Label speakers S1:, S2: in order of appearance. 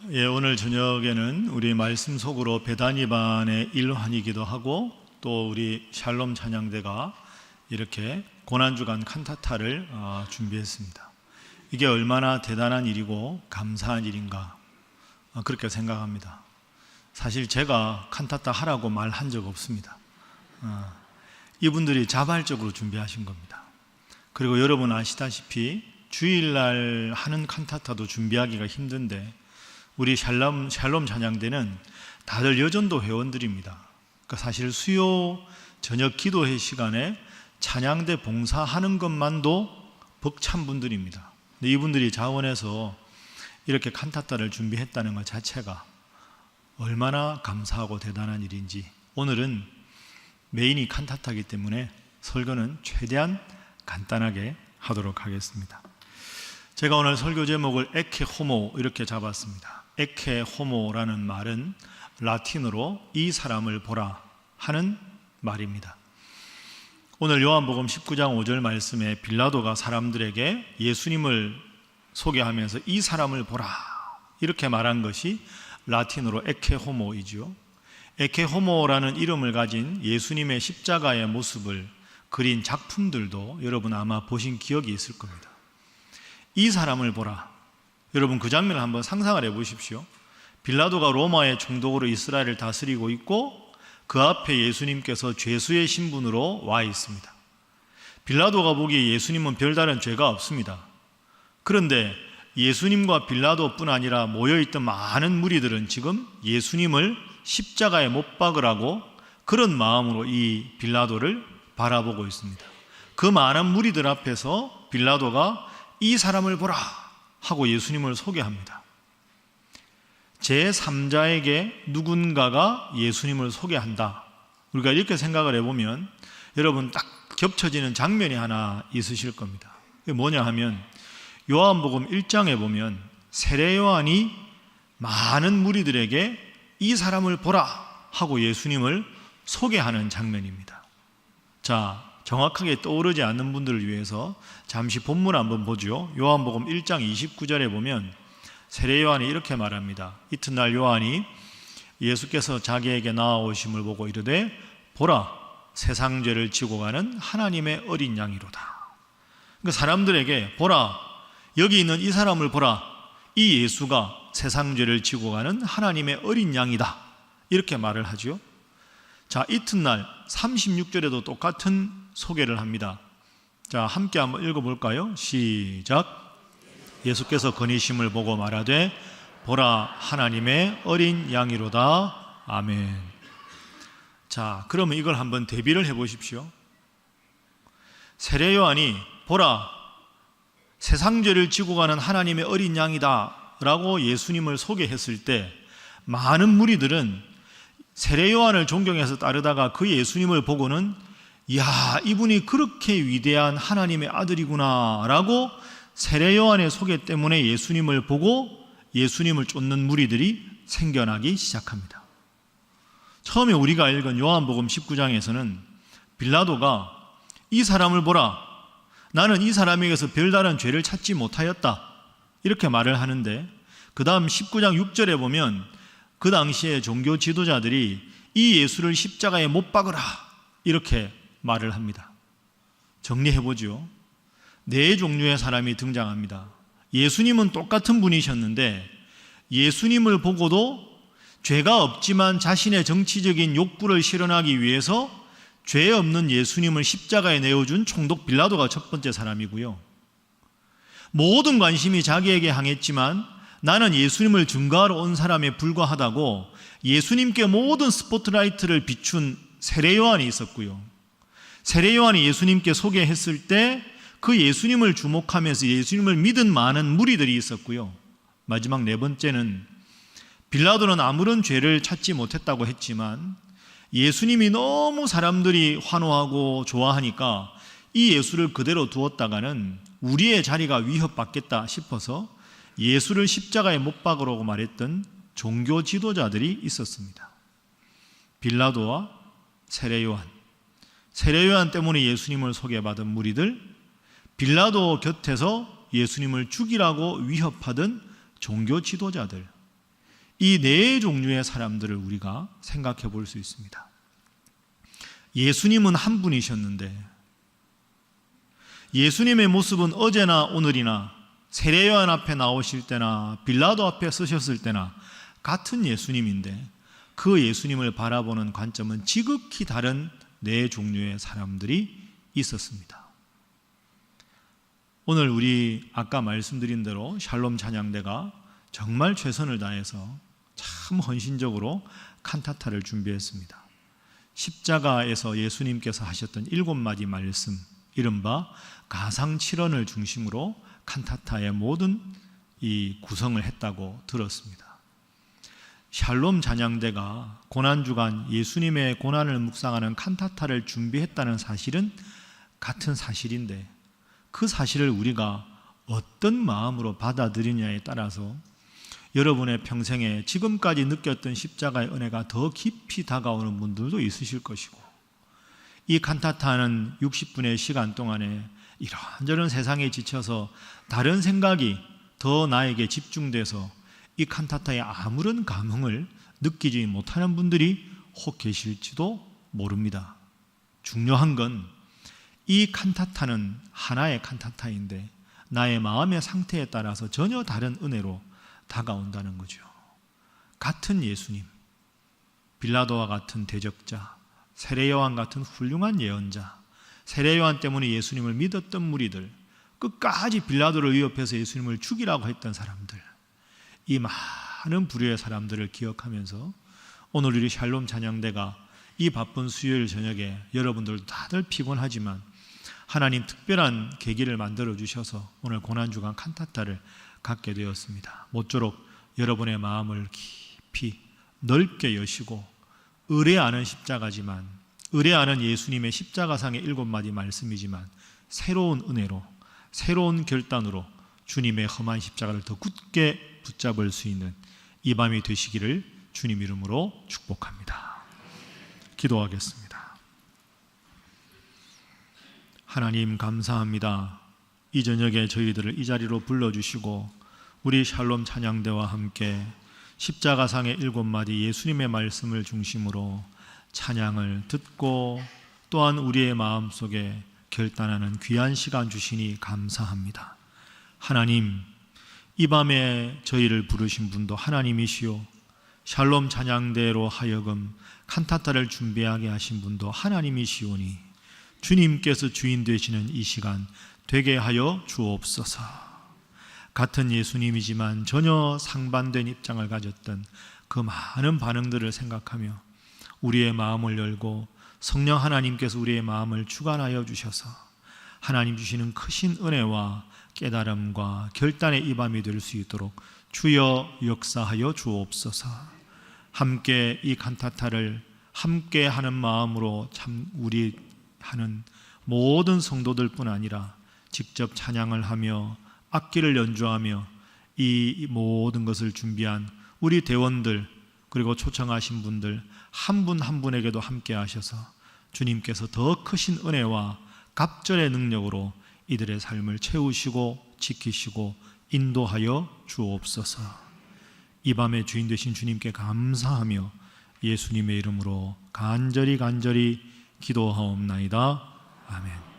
S1: 오늘 저녁에는 우리 말씀 속으로 베다니반의 일환이기도 하고 또 우리 샬롬 찬양대가 이렇게 고난주간 칸타타를 준비했습니다. 이게 얼마나 대단한 일이고 감사한 일인가 그렇게 생각합니다. 사실 제가 칸타타 하라고 말한 적 없습니다. 이분들이 자발적으로 준비하신 겁니다. 그리고 여러분 아시다시피 주일날 하는 칸타타도 준비하기가 힘든데 우리 샬롬 찬양대는 다들 여전도 회원들입니다. 그러니까 사실 수요 저녁 기도회 시간에 찬양대 봉사하는 것만도 벅찬 분들입니다. 근데 이분들이 자원해서 이렇게 칸타타를 준비했다는 것 자체가 얼마나 감사하고 대단한 일인지, 오늘은 메인이 칸타타이기 때문에 설교는 최대한 간단하게 하도록 하겠습니다. 제가 오늘 설교 제목을 에케 호모 이렇게 잡았습니다. 에케 호모라는 말은 라틴어로 이 사람을 보라 하는 말입니다. 오늘 요한복음 19장 5절 말씀에 빌라도가 사람들에게 예수님을 소개하면서 이 사람을 보라 이렇게 말한 것이 라틴어로 에케 호모이죠. 에케 호모라는 이름을 가진 예수님의 십자가의 모습을 그린 작품들도 여러분 아마 보신 기억이 있을 겁니다. 이 사람을 보라. 여러분 그 장면을 한번 상상을 해보십시오. 빌라도가 로마의 총독으로 이스라엘을 다스리고 있고 그 앞에 예수님께서 죄수의 신분으로 와 있습니다. 빌라도가 보기에 예수님은 별다른 죄가 없습니다. 그런데 예수님과 빌라도뿐 아니라 모여있던 많은 무리들은 지금 예수님을 십자가에 못 박으라고 그런 마음으로 이 빌라도를 바라보고 있습니다. 그 많은 무리들 앞에서 빌라도가 이 사람을 보라 하고 예수님을 소개합니다. 제3자에게 누군가가 예수님을 소개한다. 우리가 이렇게 생각을 해보면 여러분 딱 겹쳐지는 장면이 하나 있으실 겁니다. 그게 뭐냐 하면 요한복음 1장에 보면 세례 요한이 많은 무리들에게 이 사람을 보라 하고 예수님을 소개하는 장면입니다. 자, 정확하게 떠오르지 않는 분들을 위해서 잠시 본문 한번 보죠. 요한복음 1장 29절에 보면 세례 요한이 이렇게 말합니다. 이튿날 요한이 예수께서 자기에게 나아오심을 보고 이르되 보라 세상 죄를 지고 가는 하나님의 어린 양이로다. 그러니까 사람들에게 보라 여기 있는 이 사람을 보라 이 예수가 세상 죄를 지고 가는 하나님의 어린 양이다 이렇게 말을 하죠. 자, 이튿날 36절에도 똑같은 소개를 합니다. 자, 함께 한번 읽어볼까요? 시작. 예수께서 건의심을 보고 말하되 보라 하나님의 어린 양이로다. 아멘. 자, 그러면 이걸 한번 대비를 해보십시오. 세례 요한이 보라 세상 죄를 지고 가는 하나님의 어린 양이다 라고 예수님을 소개했을 때 많은 무리들은 세례 요한을 존경해서 따르다가 그 예수님을 보고는 이야 이분이 그렇게 위대한 하나님의 아들이구나 라고 세례 요한의 소개 때문에 예수님을 보고 예수님을 쫓는 무리들이 생겨나기 시작합니다. 처음에 우리가 읽은 요한복음 19장에서는 빌라도가 이 사람을 보라 나는 이 사람에게서 별다른 죄를 찾지 못하였다 이렇게 말을 하는데 그 다음 19장 6절에 보면 그 당시에 종교 지도자들이 이 예수를 십자가에 못 박으라 이렇게 말을 합니다. 정리해보죠. 네 종류의 사람이 등장합니다. 예수님은 똑같은 분이셨는데 예수님을 보고도 죄가 없지만 자신의 정치적인 욕구를 실현하기 위해서 죄 없는 예수님을 십자가에 내어준 총독 빌라도가 첫 번째 사람이고요. 모든 관심이 자기에게 향했지만 나는 예수님을 증거하러 온 사람에 불과하다고 예수님께 모든 스포트라이트를 비춘 세례 요한이 있었고요. 세례 요한이 예수님께 소개했을 때 그 예수님을 주목하면서 예수님을 믿은 많은 무리들이 있었고요. 마지막 네 번째는 빌라도는 아무런 죄를 찾지 못했다고 했지만 예수님이 너무 사람들이 환호하고 좋아하니까 이 예수를 그대로 두었다가는 우리의 자리가 위협받겠다 싶어서 예수를 십자가에 못 박으라고 말했던 종교 지도자들이 있었습니다. 빌라도와 세례 요한, 세례 요한 때문에 예수님을 소개받은 무리들, 빌라도 곁에서 예수님을 죽이라고 위협하던 종교 지도자들, 이 네 종류의 사람들을 우리가 생각해 볼 수 있습니다. 예수님은 한 분이셨는데 예수님의 모습은 어제나 오늘이나 세례요한 앞에 나오실 때나 빌라도 앞에 서셨을 때나 같은 예수님인데 그 예수님을 바라보는 관점은 지극히 다른 네 종류의 사람들이 있었습니다. 오늘 우리 아까 말씀드린 대로 샬롬 찬양대가 정말 최선을 다해서 참 헌신적으로 칸타타를 준비했습니다. 십자가에서 예수님께서 하셨던 7마디 말씀, 이른바 가상 7언을 중심으로 칸타타의 모든 이 구성을 했다고 들었습니다. 샬롬 찬양대가 고난주간 예수님의 고난을 묵상하는 칸타타를 준비했다는 사실은 같은 사실인데 그 사실을 우리가 어떤 마음으로 받아들이냐에 따라서 여러분의 평생에 지금까지 느꼈던 십자가의 은혜가 더 깊이 다가오는 분들도 있으실 것이고, 이 칸타타는 60분의 시간 동안에 이런저런 세상에 지쳐서 다른 생각이 더 나에게 집중돼서 이 칸타타에 아무런 감흥을 느끼지 못하는 분들이 혹 계실지도 모릅니다. 중요한 건 이 칸타타는 하나의 칸타타인데 나의 마음의 상태에 따라서 전혀 다른 은혜로 다가온다는 거죠. 같은 예수님, 빌라도와 같은 대적자, 세례요한 같은 훌륭한 예언자, 세례요한 때문에 예수님을 믿었던 무리들, 끝까지 빌라도를 위협해서 예수님을 죽이라고 했던 사람들, 이 많은 부류의 사람들을 기억하면서 오늘 우리 샬롬 찬양대가 이 바쁜 수요일 저녁에 여러분들도 다들 피곤하지만 하나님 특별한 계기를 만들어 주셔서 오늘 고난주간 칸타타를 갖게 되었습니다. 모쪼록 여러분의 마음을 깊이 넓게 여시고 의뢰하는 십자가지만, 의뢰하는 예수님의 십자가상의 7마디 말씀이지만 새로운 은혜로, 새로운 결단으로 주님의 험한 십자가를 더 굳게 붙잡을 수 있는 이 밤이 되시기를 주님 이름으로 축복합니다. 기도하겠습니다. 하나님 감사합니다. 이 저녁에 저희들을 이 자리로 불러주시고 우리 샬롬 찬양대와 함께 십자가상의 7마디 예수님의 말씀을 중심으로 찬양을 듣고 또한 우리의 마음속에 결단하는 귀한 시간 주시니 감사합니다. 하나님, 이 밤에 저희를 부르신 분도 하나님이시오, 샬롬 찬양대로 하여금 칸타타를 준비하게 하신 분도 하나님이시오니 주님께서 주인 되시는 이 시간 되게 하여 주옵소서. 같은 예수님이지만 전혀 상반된 입장을 가졌던 그 많은 반응들을 생각하며 우리의 마음을 열고 성령 하나님께서 우리의 마음을 주관하여 주셔서 하나님 주시는 크신 은혜와 깨달음과 결단의 이 밤이 될 수 있도록 주여 역사하여 주옵소서. 함께 이 칸타타를 함께 하는 마음으로 참 우리 하는 모든 성도들뿐 아니라 직접 찬양을 하며 악기를 연주하며 이 모든 것을 준비한 우리 대원들 그리고 초청하신 분들 한 분 한 분에게도 함께 하셔서 주님께서 더 크신 은혜와 갑절의 능력으로 이들의 삶을 채우시고 지키시고 인도하여 주옵소서. 이 밤에 주인 되신 주님께 감사하며 예수님의 이름으로 간절히 기도하옵나이다. 아멘.